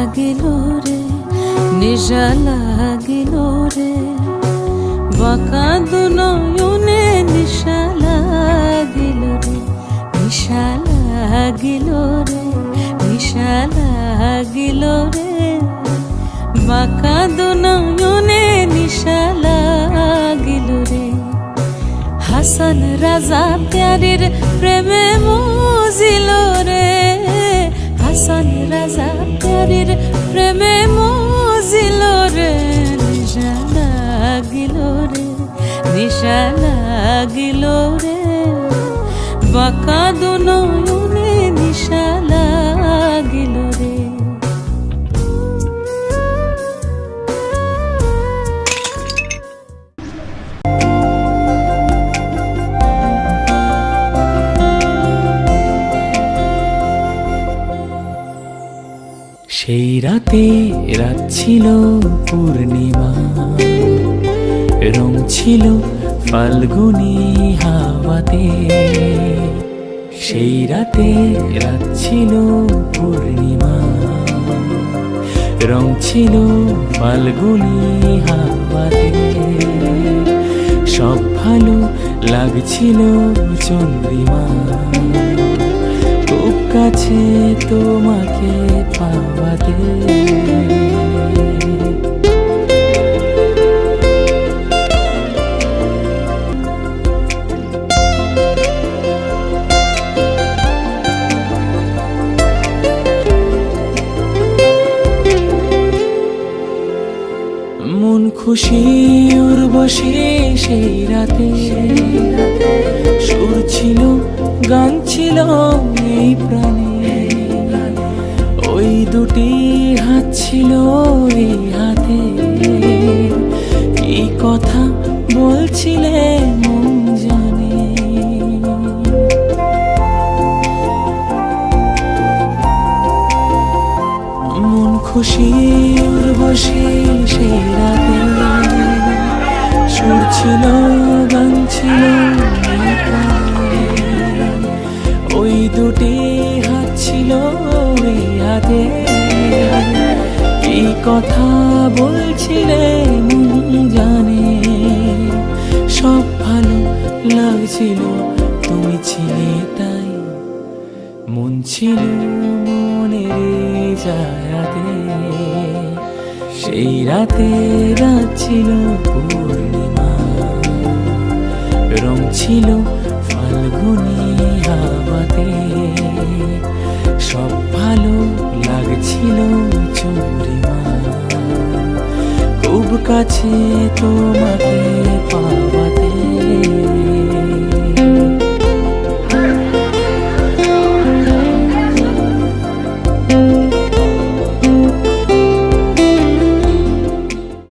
লাগিল রে, নেশা লাগিল রে, বাঁকা দু নয়নে নিশা লাগিল রে, নিশা লাগিল রে, নিশা লাগিল রে, বাঁকা দু নয়নে নিশা লাগিল রে। হাসান রাজা প্যারির প্রেমে মজিল রে, হাসান রাজা প্যারির প্রেমে মজিল রে, নিশা লাগিল রে, নিশা লাগিল রে, বাঁকা দু নয়নে নিশা লাগিল রে। সেই রাতে রাত ছিল পূর্ণিমা, রং ছিল ফাল্গুনি হাওয়াতে। সেই রাতে রাত ছিল পূর্ণিমা, রং ছিল ফাল্গুনি হাওয়াতে। সব ভালো লাগছিল চন্দ্রিমা, খুব কাছে তোমাকে পাওয়াতে। মন খুশি উর্বশী সেই রাতে, সুর ছিল গান ছিল এই প্রাণে। ওই দুটি হাত ছিল এই হাতে, এই কথা বলছিলে মন জানে। মন খুশি উর্বশী সেই রাতে, সুর ছিল গান ছিল এই প্রাণে। ওই দুটি হাত ছিল এই হাতে, এই কথা বলছিলে মন জানে। সব ভালো লাগছিল তুমি ছিলে তাই, মন ছিল মনের জায়গাতে। সেই রাতে রাত ছিল পূর্ণিমা, রং ছিল ফাল্গুনি হাওয়াতে। সব ভালো লাগছিল চন্দ্রিমা, খুব কাছে তোমাকে